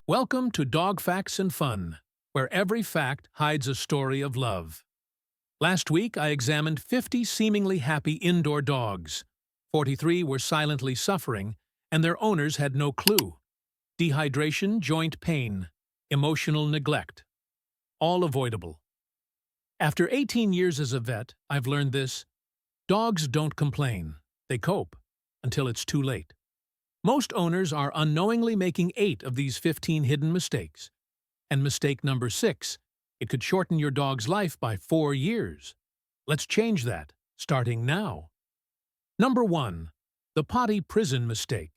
Welcome to Dog Facts and Fun, where every fact hides a story of love. Last week, I examined 50 seemingly happy indoor dogs. 43 were silently suffering, and their owners had no clue. Dehydration, joint pain, emotional neglect. All avoidable. After 18 years as a vet, I've learned this. Dogs don't complain. They cope, until it's too late. Most owners are unknowingly making 8 of these 15 hidden mistakes. And mistake number 6, it could shorten your dog's life by 4 years. Let's change that, starting now. Number 1. The potty prison mistake.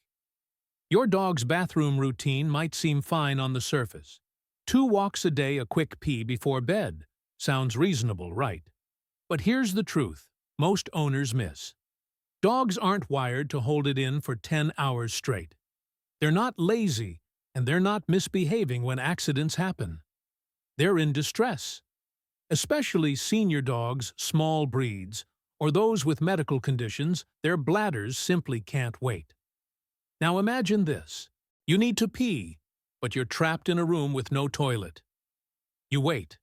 Your dog's bathroom routine might seem fine on the surface. 2 walks a day, a quick pee before bed. Sounds reasonable, right? But here's the truth most owners miss. Dogs aren't wired to hold it in for 10 hours straight. They're not lazy, and they're not misbehaving when accidents happen. They're in distress. Especially senior dogs, small breeds, or those with medical conditions, their bladders simply can't wait. Now imagine this. You need to pee, but you're trapped in a room with no toilet. You wait.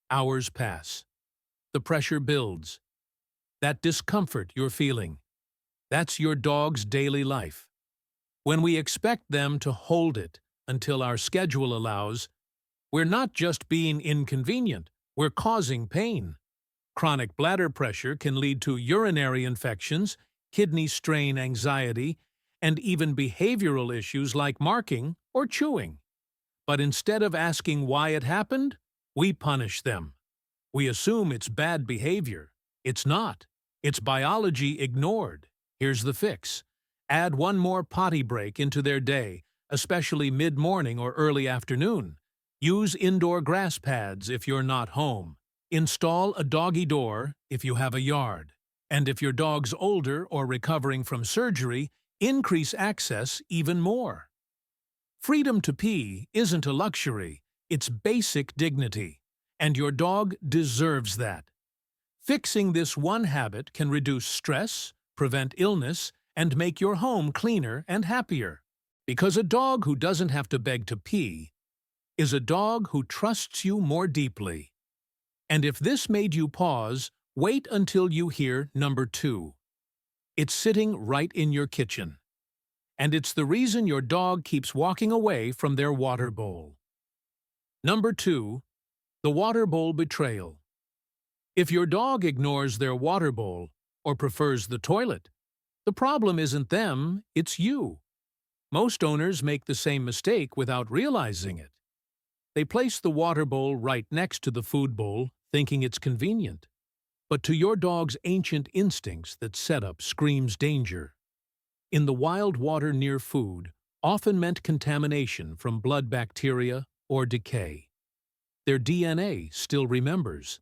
Hours pass. The pressure builds. That discomfort you're feeling, that's your dog's daily life. When we expect them to hold it until our schedule allows, we're not just being inconvenient, we're causing pain. Chronic bladder pressure can lead to urinary infections, kidney strain anxiety, and even behavioral issues like marking or chewing. But instead of asking why it happened, we punish them. We assume it's bad behavior. It's not. It's biology ignored. Here's the fix. Add 1 more potty break into their day, especially mid-morning or early afternoon. Use indoor grass pads if you're not home. Install a doggy door if you have a yard. And if your dog's older or recovering from surgery, increase access even more. Freedom to pee isn't a luxury, it's basic dignity. And your dog deserves that. Fixing this one habit can reduce stress, prevent illness, and make your home cleaner and happier. Because a dog who doesn't have to beg to pee is a dog who trusts you more deeply. And if this made you pause, wait until you hear number 2. It's sitting right in your kitchen. And it's the reason your dog keeps walking away from their water bowl. Number 2. The water bowl betrayal. If your dog ignores their water bowl or prefers the toilet, the problem isn't them, it's you. Most owners make the same mistake without realizing it. They place the water bowl right next to the food bowl, thinking it's convenient. But to your dog's ancient instincts, that setup screams danger. In the wild, water near food often meant contamination from blood bacteria or decay. Their DNA still remembers.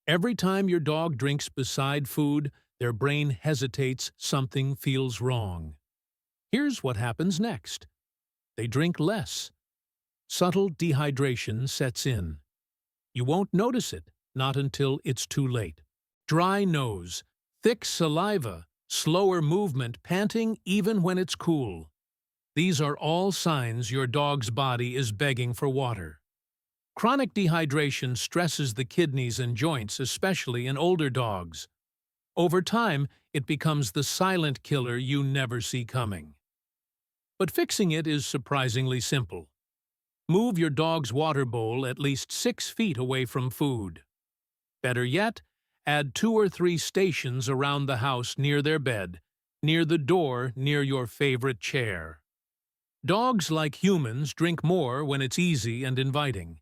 Every time your dog drinks beside food, their brain hesitates, something feels wrong. Here's what happens next. They drink less. Subtle dehydration sets in. You won't notice it, not until it's too late. Dry nose, thick saliva, slower movement, panting even when it's cool. These are all signs your dog's body is begging for water. Chronic dehydration stresses the kidneys and joints, especially in older dogs. Over time, it becomes the silent killer you never see coming. But fixing it is surprisingly simple. Move your dog's water bowl at least 6 feet away from food. Better yet, add 2 or 3 stations around the house near their bed, near the door, near your favorite chair. Dogs, like humans, drink more when it's easy and inviting.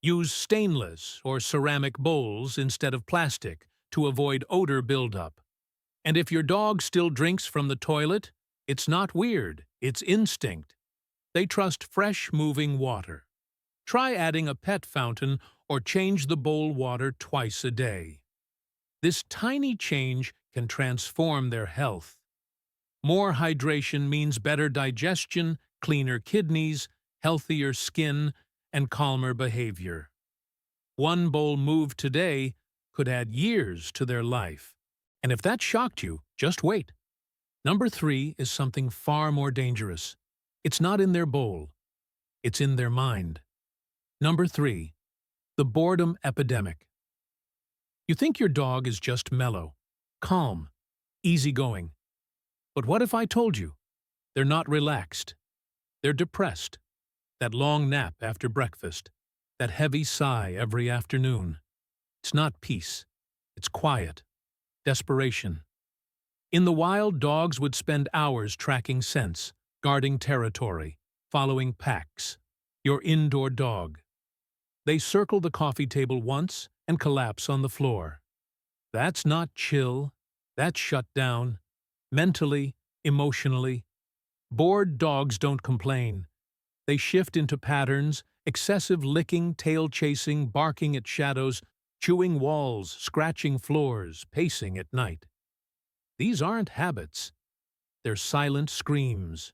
Use stainless or ceramic bowls instead of plastic to avoid odor buildup. And if your dog still drinks from the toilet, it's not weird, it's instinct. They trust fresh, moving water. Try adding a pet fountain or change the bowl water twice a day. This tiny change can transform their health. More hydration means better digestion, cleaner kidneys, healthier skin, and calmer behavior. 1 bowl moved today could add years to their life. And if that shocked you, just wait. Number 3 is something far more dangerous. It's not in their bowl. It's in their mind. Number 3. The boredom epidemic. You think your dog is just mellow, calm, easygoing. But what if I told you they're not relaxed? They're depressed. That long nap after breakfast, that heavy sigh every afternoon. It's not peace. It's quiet. Desperation. In the wild, dogs would spend hours tracking scents, guarding territory, following packs. Your indoor dog. They circle the coffee table once and collapse on the floor. That's not chill. That's shut down. Mentally, emotionally. Bored dogs don't complain. They shift into patterns, excessive licking, tail chasing, barking at shadows, chewing walls, scratching floors, pacing at night. These aren't habits. They're silent screams.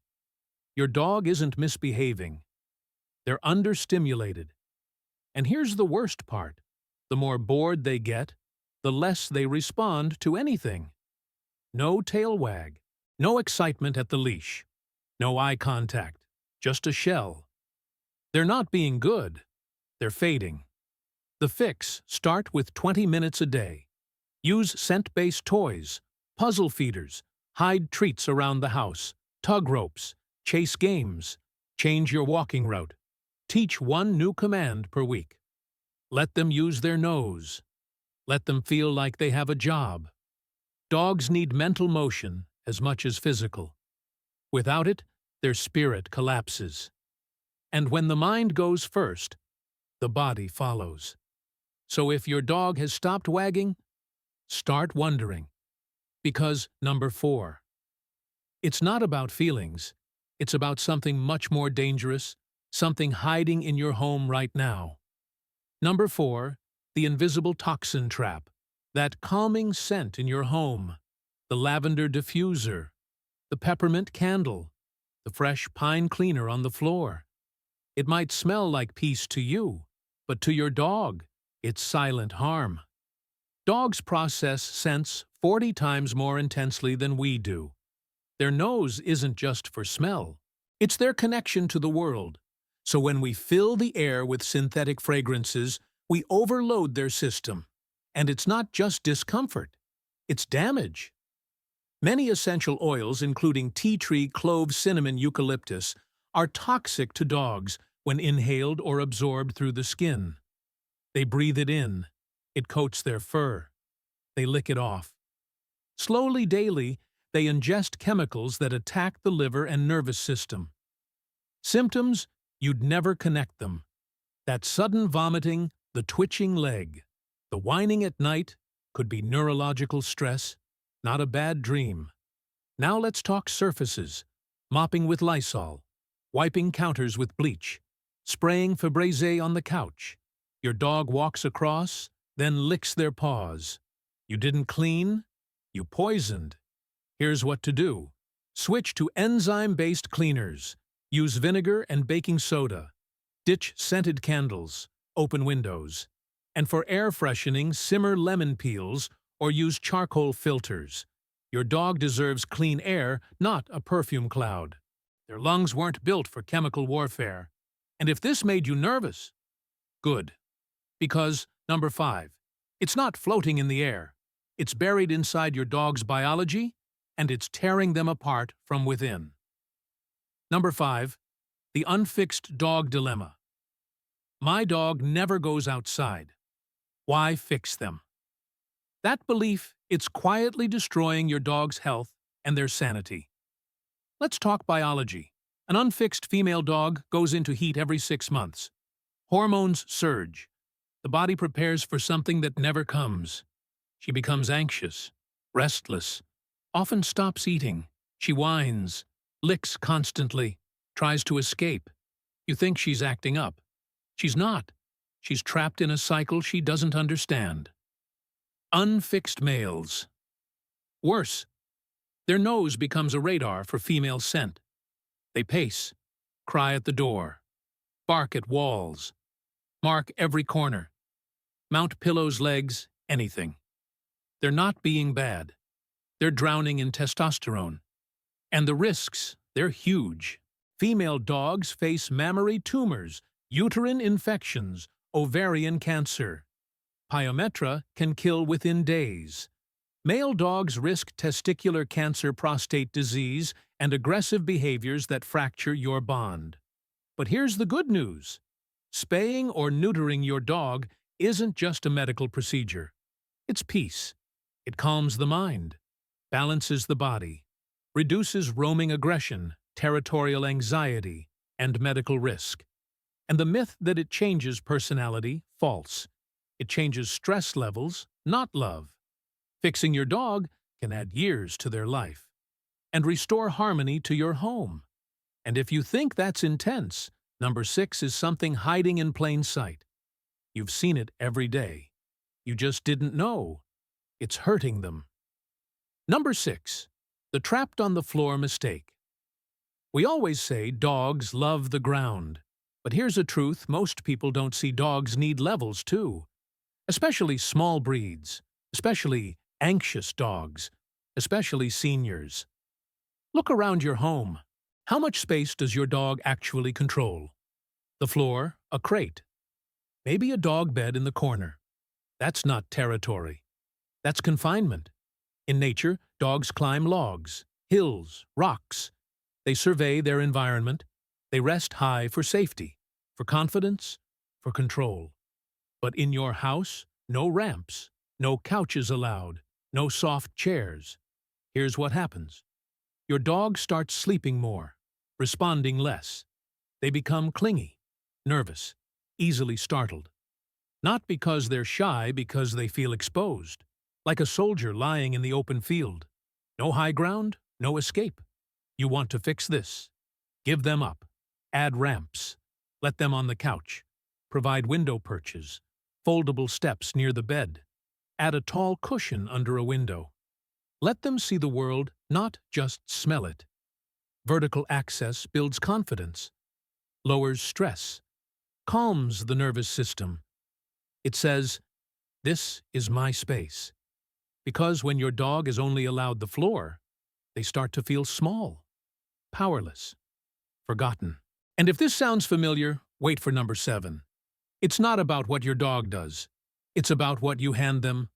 Your dog isn't misbehaving. They're understimulated. And here's the worst part. The more bored they get, the less they respond to anything. No tail wag, no excitement at the leash, no eye contact, just a shell. They're not being good. They're fading. The fix: start with 20 minutes a day. Use scent-based toys, puzzle feeders, hide treats around the house, tug ropes, chase games, change your walking route. Teach one new command per week. Let them use their nose. Let them feel like they have a job. Dogs need mental motion as much as physical. Without it, their spirit collapses. And when the mind goes first, the body follows. So if your dog has stopped wagging, start wondering. Because number 4. It's not about feelings. It's about something much more dangerous, something hiding in your home right now. Number 4, the invisible toxin trap. That calming scent in your home. The lavender diffuser. The peppermint candle. The fresh pine cleaner on the floor. It might smell like peace to you, but to your dog, it's silent harm. Dogs process scents 40 times more intensely than we do. Their nose isn't just for smell. It's their connection to the world. So when we fill the air with synthetic fragrances, we overload their system. And it's not just discomfort. It's damage. Many essential oils, including tea tree, clove, cinnamon, eucalyptus, are toxic to dogs when inhaled or absorbed through the skin. They breathe it in. It coats their fur. They lick it off. Slowly, daily, they ingest chemicals that attack the liver and nervous system. Symptoms? You'd never connect them. That sudden vomiting, the twitching leg, the whining at night could be neurological stress, not a bad dream. Now let's talk surfaces. Mopping with Lysol, wiping counters with bleach, spraying Febreze on the couch. Your dog walks across, then licks their paws. You didn't clean? You poisoned. Here's what to do. Switch to enzyme-based cleaners. Use vinegar and baking soda. Ditch scented candles. Open windows. And for air freshening, simmer lemon peels or use charcoal filters. Your dog deserves clean air, not a perfume cloud. Their lungs weren't built for chemical warfare. And if this made you nervous, good. Because, number 5, it's not floating in the air. It's buried inside your dog's biology, and it's tearing them apart from within. Number 5, the unfixed dog dilemma. My dog never goes outside. Why fix them? That belief, it's quietly destroying your dog's health and their sanity. Let's talk biology. An unfixed female dog goes into heat every 6 months. Hormones surge. The body prepares for something that never comes. She becomes anxious, restless, often stops eating. She whines, licks constantly, tries to escape. You think she's acting up. She's not. She's trapped in a cycle she doesn't understand. Unfixed males. Worse, their nose becomes a radar for female scent. They pace, cry at the door, bark at walls, mark every corner, mount pillows, legs, anything. They're not being bad. They're drowning in testosterone. And the risks, they're huge. Female dogs face mammary tumors, uterine infections, ovarian cancer. Pyometra can kill within days. Male dogs risk testicular cancer, prostate disease, and aggressive behaviors that fracture your bond. But here's the good news. Spaying or neutering your dog isn't just a medical procedure. It's peace. It calms the mind, balances the body, reduces roaming aggression, territorial anxiety, and medical risk. And the myth that it changes personality, false. It changes stress levels, not love. Fixing your dog can add years to their life and restore harmony to your home. And if you think that's intense, number 6 is something hiding in plain sight. You've seen it every day. You just didn't know. It's hurting them. Number 6, the trapped on the floor mistake. We always say dogs love the ground. But here's a truth: most people don't see dogs need levels too. Especially small breeds, especially anxious dogs, especially seniors. Look around your home. How much space does your dog actually control? The floor, a crate. Maybe a dog bed in the corner. That's not territory. That's confinement. In nature, dogs climb logs, hills, rocks. They survey their environment. They rest high for safety, for confidence, for control. But in your house, no ramps, no couches allowed, no soft chairs. Here's what happens. Your dog starts sleeping more, responding less. They become clingy, nervous, easily startled. Not because they're shy, because they feel exposed, like a soldier lying in the open field. No high ground, no escape. You want to fix this. Give them up. Add ramps. Let them on the couch. Provide window perches, foldable steps near the bed. Add a tall cushion under a window. Let them see the world, not just smell it. Vertical access builds confidence, lowers stress, calms the nervous system. It says, "This is my space." Because when your dog is only allowed the floor, they start to feel small, powerless, forgotten. And if this sounds familiar, wait for number 7. It's not about what your dog does. It's about what you hand them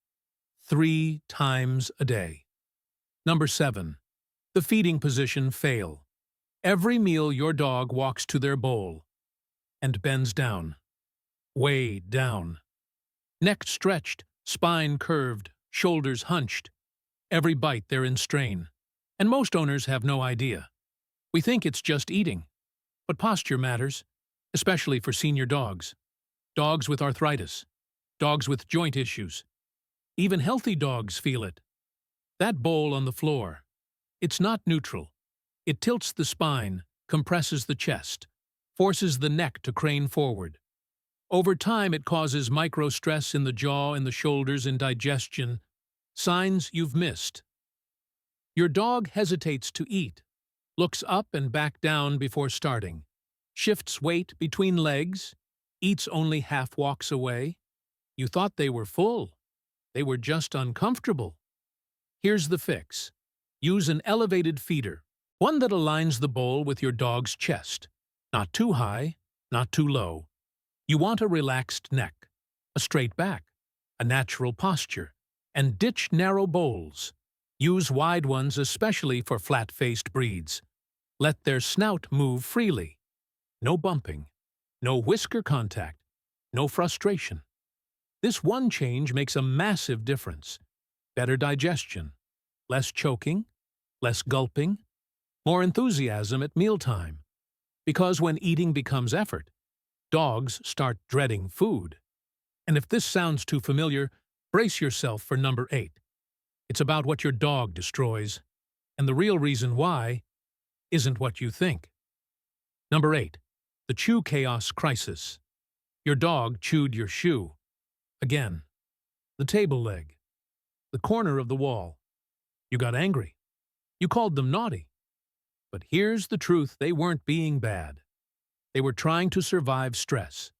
3 times a day. Number 7. The feeding position fail. Every meal your dog walks to their bowl and bends down, way down. Neck stretched, spine curved, shoulders hunched. Every bite they're in strain. And most owners have no idea. We think it's just eating. But posture matters, especially for senior dogs. Dogs with arthritis. Dogs with joint issues. Even healthy dogs feel it. That bowl on the floor. It's not neutral. It tilts the spine, compresses the chest, forces the neck to crane forward. Over time, it causes micro-stress in the jaw, in the shoulders, in digestion. Signs you've missed. Your dog hesitates to eat, looks up and back down before starting, shifts weight between legs, eats only half walks away. You thought they were full. They were just uncomfortable. Here's the fix. Use an elevated feeder, one that aligns the bowl with your dog's chest. Not too high, not too low. You want a relaxed neck, a straight back, a natural posture, and ditch narrow bowls. Use wide ones especially for flat-faced breeds. Let their snout move freely. No bumping, no whisker contact, no frustration. This one change makes a massive difference. Better digestion, less choking, less gulping, more enthusiasm at mealtime. Because when eating becomes effort, dogs start dreading food. And if this sounds too familiar, brace yourself for number 8. It's about what your dog destroys, and the real reason why isn't what you think. Number 8. The chew chaos crisis. Your dog chewed your shoe. Again. The table leg. The corner of the wall. You got angry. You called them naughty. But here's the truth: they weren't being bad. They were trying to survive stress.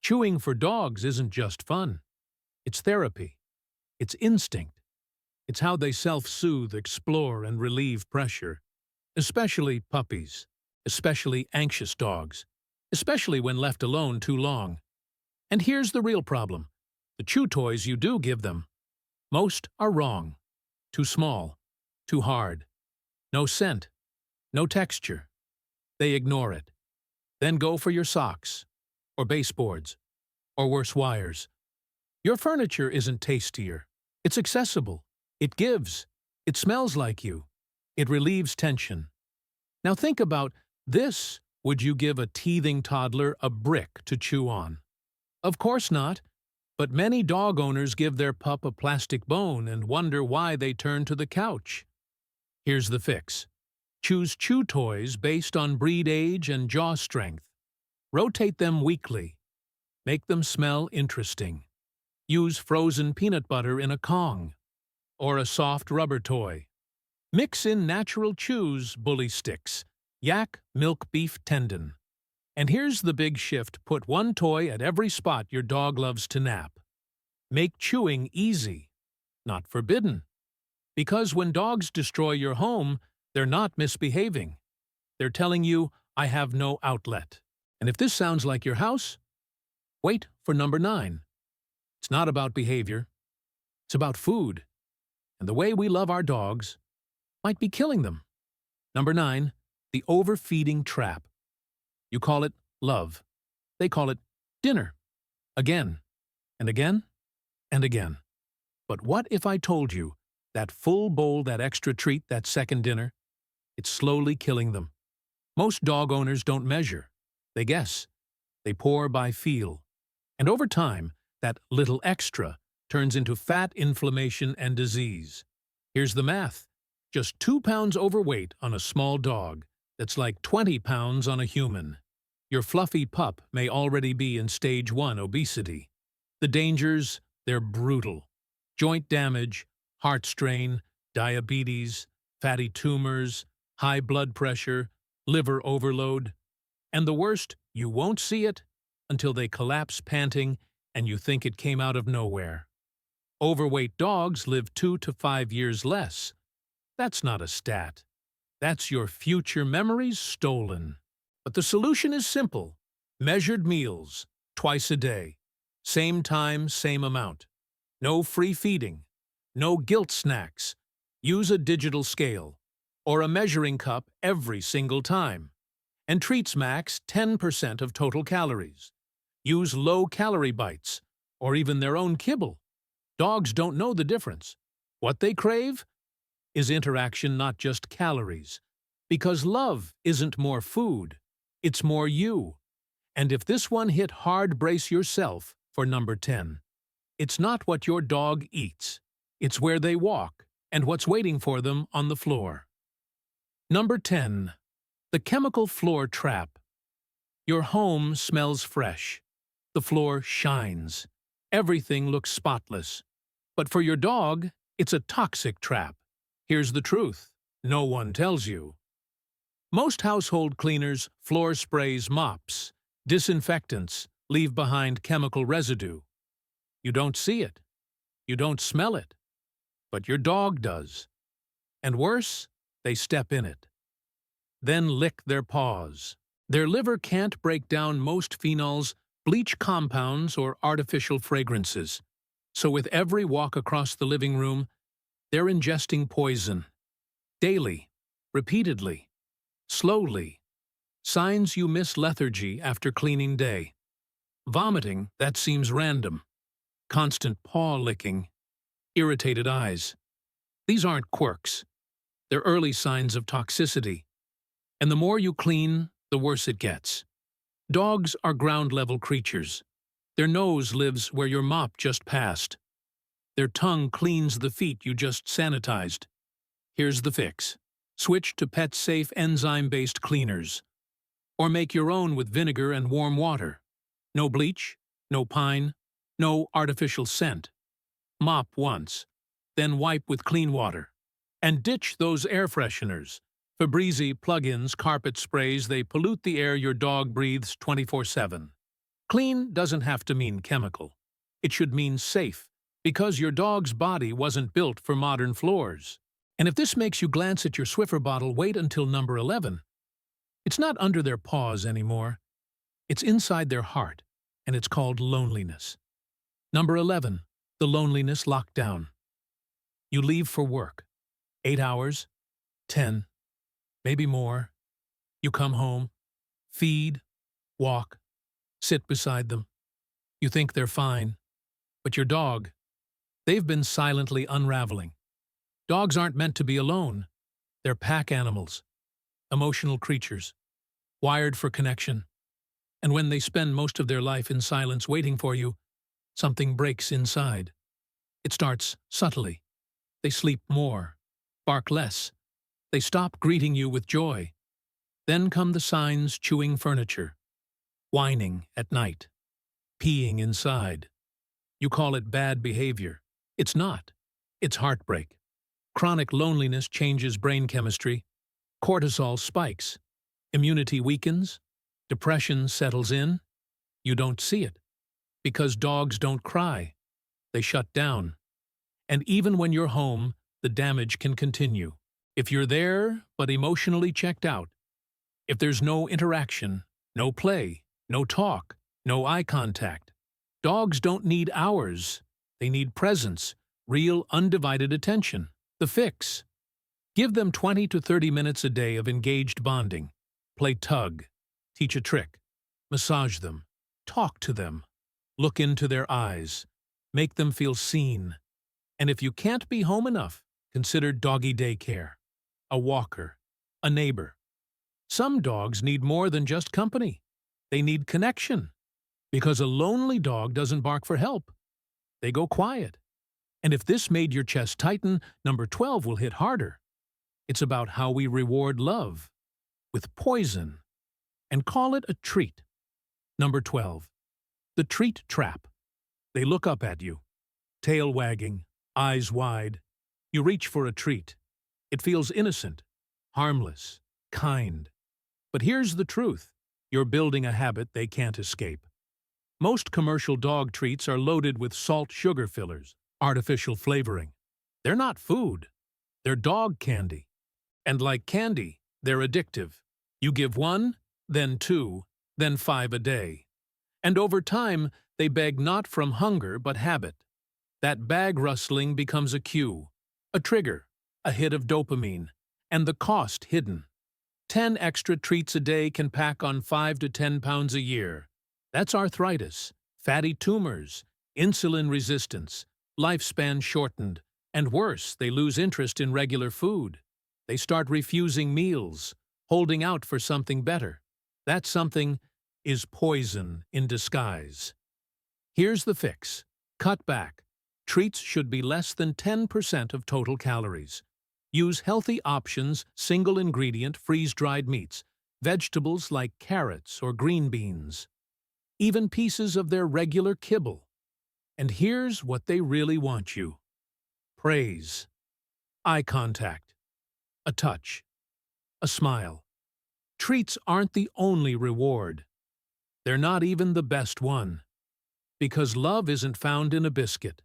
Chewing for dogs isn't just fun. It's therapy. It's instinct. It's how they self-soothe, explore, and relieve pressure. Especially puppies. especially anxious dogs, especially when left alone too long. And here's the real problem. The chew toys you do give them, most are wrong. Too small, too hard, no scent, no texture. They ignore it. Then go for your socks, or baseboards, or worse, wires. Your furniture isn't tastier. It's accessible. It gives. It smells like you. It relieves tension. Now think about this. Would you give a teething toddler a brick to chew on? Of course not. But many dog owners give their pup a plastic bone and wonder why they turn to the couch. Here's the fix. Choose chew toys based on breed age and jaw strength. Rotate them weekly. Make them smell interesting. Use frozen peanut butter in a Kong, or a soft rubber toy. Mix in natural chews, bully sticks, yak, milk, beef tendon. And here's the big shift. Put one toy at every spot your dog loves to nap. Make chewing easy, not forbidden. Because when dogs destroy your home, they're not misbehaving. They're telling you, I have no outlet. And if this sounds like your house, wait for number 9. It's not about behavior. It's about food. And the way we love our dogs might be killing them. Number 9, the overfeeding trap. You call it love. They call it dinner. Again, and again, and again. But what if I told you that full bowl, that extra treat, that second dinner, it's slowly killing them? Most dog owners don't measure. They guess. They pour by feel. And over time, that little extra turns into fat, inflammation, and disease. Here's the math. Just 2 pounds overweight on a small dog. That's like 20 pounds on a human. Your fluffy pup may already be in stage 1 obesity. The dangers, they're brutal. Joint damage, heart strain, diabetes, fatty tumors, high blood pressure, liver overload. And the worst, you won't see it until they collapse panting and you think it came out of nowhere. Overweight dogs live 2 to 5 years less. That's not a stat. That's your future memories stolen. But the solution is simple. Measured meals, twice a day. Same time, same amount. No free feeding. No guilt snacks. Use a digital scale or a measuring cup every single time. And treats max 10% of total calories. Use low-calorie bites or even their own kibble. Dogs don't know the difference. What they crave is interaction, not just calories. Because love isn't more food, it's more you. And if this one hit hard, brace yourself for number 10. It's not what your dog eats, it's where they walk and what's waiting for them on the floor. Number 10. The chemical floor trap. Your home smells fresh. The floor shines. Everything looks spotless. But for your dog, it's a toxic trap. Here's the truth. No one tells you. Most household cleaners, floor sprays, mops, disinfectants leave behind chemical residue. You don't see it. You don't smell it. But your dog does. And worse, they step in it. Then lick their paws. Their liver can't break down most phenols, bleach compounds, or artificial fragrances. So with every walk across the living room, they're ingesting poison. Daily, repeatedly, slowly. Signs you miss lethargy after cleaning day. Vomiting that seems random. Constant paw licking. Irritated eyes. These aren't quirks. They're early signs of toxicity. And the more you clean, the worse it gets. Dogs are ground-level creatures. Their nose lives where your mop just passed. Their tongue cleans the feet you just sanitized. Here's the fix. Switch to pet-safe enzyme-based cleaners. Or make your own with vinegar and warm water. No bleach, no pine, no artificial scent. Mop once, then wipe with clean water. And ditch those air fresheners. Febreze plug-ins, carpet sprays, they pollute the air your dog breathes 24/7. Clean doesn't have to mean chemical. It should mean safe, because your dog's body wasn't built for modern floors. And if this makes you glance at your Swiffer bottle, wait until number 11. It's not under their paws anymore. It's inside their heart, and it's called loneliness. Number 11, the loneliness lockdown. You leave for work. 8 hours, 10, maybe more. You come home, feed, walk, sit beside them. You think they're fine. But your dog, they've been silently unraveling. Dogs aren't meant to be alone. They're pack animals, emotional creatures, wired for connection. And when they spend most of their life in silence waiting for you, something breaks inside. It starts subtly. They sleep more, bark less. They stop greeting you with joy. Then come the signs: chewing furniture, whining at night, peeing inside. You call it bad behavior. It's not. It's heartbreak. Chronic loneliness changes brain chemistry. Cortisol spikes. Immunity weakens. Depression settles in. You don't see it. Because dogs don't cry. They shut down. And even when you're home, the damage can continue. If you're there, but emotionally checked out, if there's no interaction, no play, no talk, no eye contact, dogs don't need hours. They need presence, real undivided attention. The fix: give them 20 to 30 minutes a day of engaged bonding. Play tug, teach a trick, massage them, talk to them, look into their eyes, make them feel seen. And if you can't be home enough, consider doggy daycare, a walker, a neighbor. Some dogs need more than just company. They need connection. Because a lonely dog doesn't bark for help. They go quiet. And if this made your chest tighten, number 12 will hit harder. It's about how we reward love with poison and call it a treat. Number 12, the treat trap. They look up at you, tail wagging, eyes wide. You reach for a treat. It feels innocent, harmless, kind. But here's the truth. You're building a habit they can't escape. Most commercial dog treats are loaded with salt sugar fillers, artificial flavoring. They're not food. They're dog candy. And like candy, they're addictive. You give one, then two, then 5 a day. And over time, they beg not from hunger but habit. That bag rustling becomes a cue, a trigger, a hit of dopamine, and the cost hidden. 10 extra treats a day can pack on 5 to 10 pounds a year. That's arthritis, fatty tumors, insulin resistance, lifespan shortened, and worse, they lose interest in regular food. They start refusing meals, holding out for something better. That something is poison in disguise. Here's the fix. Cut back. Treats should be less than 10% of total calories. Use healthy options, single-ingredient, freeze-dried meats, vegetables like carrots or green beans, even pieces of their regular kibble. And here's what they really want you. Praise, eye contact, a touch, a smile. Treats aren't the only reward. They're not even the best one. Because love isn't found in a biscuit.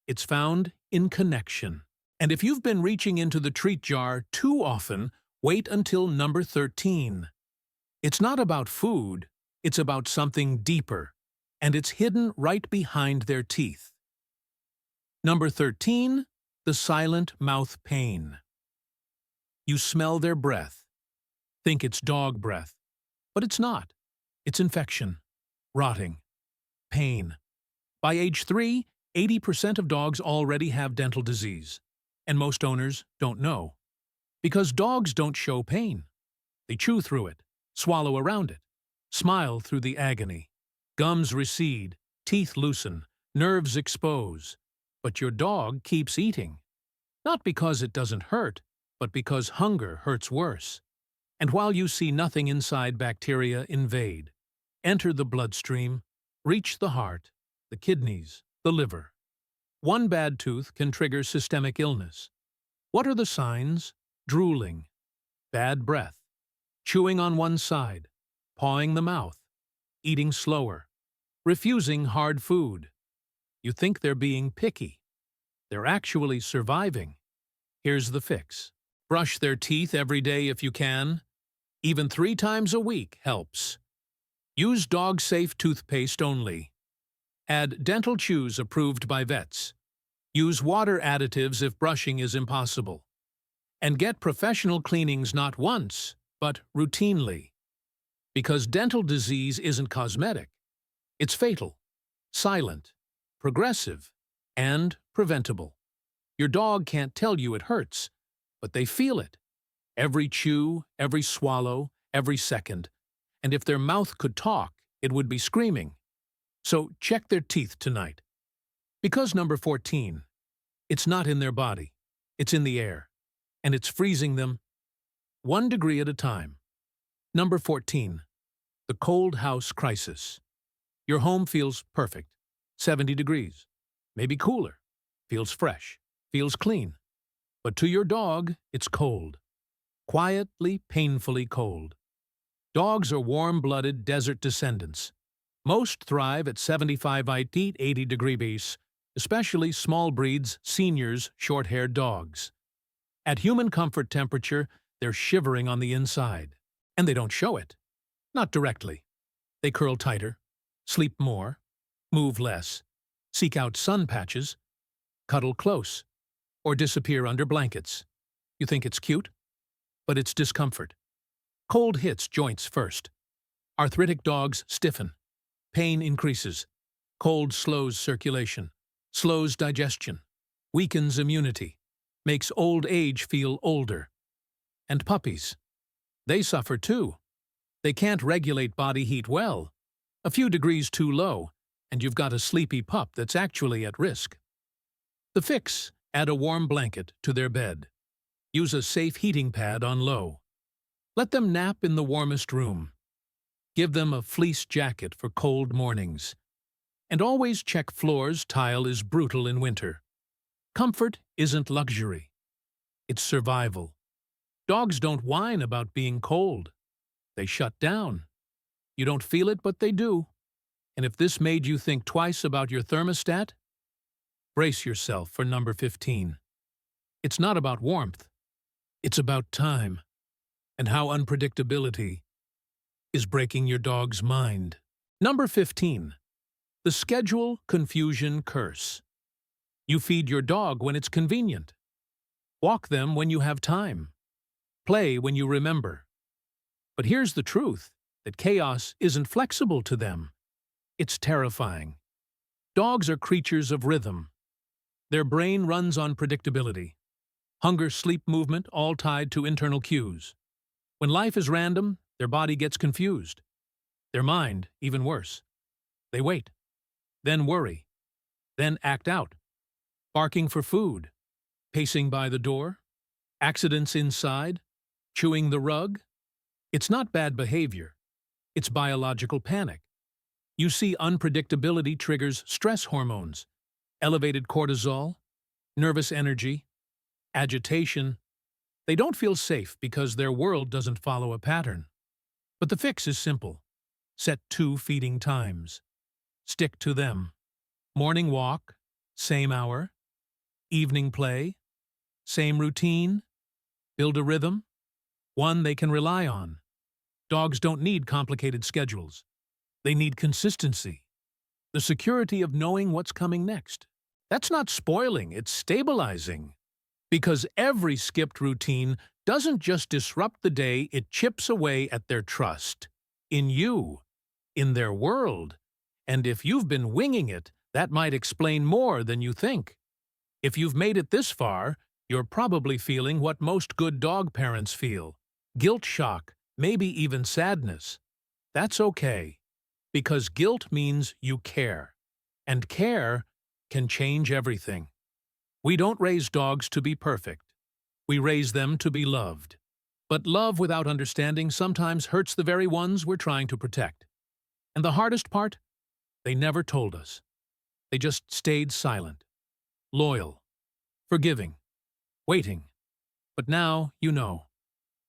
It's found in connection. And if you've been reaching into the treat jar too often, wait until number 13. It's not about food, it's about something deeper, and it's hidden right behind their teeth. Number 13, the silent mouth pain. You smell their breath. Think it's dog breath, but it's not. It's infection, rotting, pain. By age 3, 80% of dogs already have dental disease, and most owners don't know. Because dogs don't show pain. They chew through it, swallow around it, smile through the agony. Gums recede, teeth loosen, nerves expose. But your dog keeps eating. Not because it doesn't hurt, but because hunger hurts worse. And while you see nothing inside, bacteria invade, enter the bloodstream, reach the heart, the kidneys, the liver. One bad tooth can trigger systemic illness. What are the signs? Drooling, bad breath, chewing on one side, pawing the mouth, eating slower, refusing hard food. You think they're being picky. They're actually surviving. Here's the fix. Brush their teeth every day if you can. Even 3 times a week helps. Use dog-safe toothpaste only. Add dental chews approved by vets. Use water additives if brushing is impossible. And get professional cleanings not once, but routinely. Because dental disease isn't cosmetic. It's fatal, silent, progressive, and preventable. Your dog can't tell you it hurts, but they feel it. Every chew, every swallow, every second. And if their mouth could talk, it would be screaming. So check their teeth tonight. Because number 14, it's not in their body, it's in the air, and it's freezing them 1 degree at a time. Number 14, the cold house crisis. Your home feels perfect, 70 degrees, maybe cooler, feels fresh, feels clean. But to your dog, it's cold. Quietly, painfully cold. Dogs are warm-blooded desert descendants. Most thrive at 75 to 80 degrees, especially small breeds, seniors, short-haired dogs. At human comfort temperature, they're shivering on the inside. And they don't show it. Not directly. They curl tighter, sleep more, move less, seek out sun patches, cuddle close, or disappear under blankets. You think it's cute? But it's discomfort. Cold hits joints first. Arthritic dogs stiffen. Pain increases. Cold slows circulation, slows digestion, weakens immunity, makes old age feel older. And puppies. They suffer too. They can't regulate body heat well. A few degrees too low, and you've got a sleepy pup that's actually at risk. The fix: add a warm blanket to their bed. Use a safe heating pad on low. Let them nap in the warmest room. Give them a fleece jacket for cold mornings. And always check floors. Tile is brutal in winter. Comfort isn't luxury. It's survival. Dogs don't whine about being cold. They shut down. You don't feel it, but they do. And if this made you think twice about your thermostat, brace yourself for number 15. It's not about warmth. It's about time. And how unpredictability is breaking your dog's mind. Number 15. The schedule confusion curse. You feed your dog when it's convenient. Walk them when you have time. Play when you remember. But here's the truth, that chaos isn't flexible to them. It's terrifying. Dogs are creatures of rhythm. Their brain runs on predictability. Hunger, sleep, movement, all tied to internal cues. When life is random, their body gets confused. Their mind, even worse. They wait, then worry, then act out. Barking for food, pacing by the door, accidents inside, chewing the rug. It's not bad behavior. It's biological panic. You see, unpredictability triggers stress hormones, elevated cortisol, nervous energy, agitation. They don't feel safe because their world doesn't follow a pattern. But the fix is simple. Set 2 feeding times. Stick to them. Morning walk, same hour. Evening play, same routine. Build a rhythm, one they can rely on. Dogs don't need complicated schedules. They need consistency. The security of knowing what's coming next. That's not spoiling, it's stabilizing. Because every skipped routine doesn't just disrupt the day, it chips away at their trust. In you. In their world. And if you've been winging it, that might explain more than you think. If you've made it this far, you're probably feeling what most good dog parents feel. Guilt shock, maybe even sadness. That's okay. Because guilt means you care. And care can change everything. We don't raise dogs to be perfect. We raise them to be loved. But love without understanding sometimes hurts the very ones we're trying to protect. And the hardest part? They never told us. They just stayed silent, loyal, forgiving, waiting. But now you know.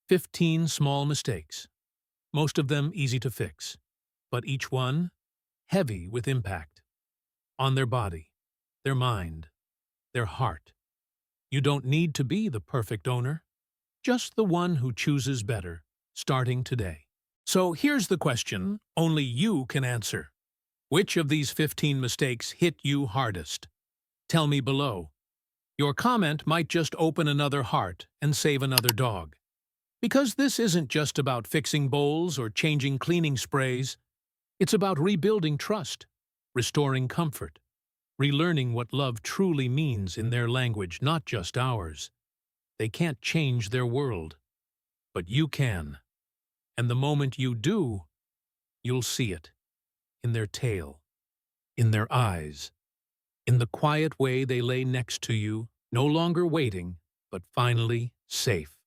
15 small mistakes. Most of them easy to fix, but each one heavy with impact. On their body, their mind, their heart. You don't need to be the perfect owner, just the one who chooses better. starting today. So here's the question only you can answer. Which of these 15 mistakes hit you hardest? Tell me below. Your comment might just open another heart and save another dog. Because this isn't just about fixing bowls or changing cleaning sprays, it's about rebuilding trust, restoring comfort, relearning what love truly means in their language, not just ours. They can't change their world, but you can. And the moment you do, you'll see it. In their tail, in their eyes, in the quiet way they lay next to you, no longer waiting, but finally safe.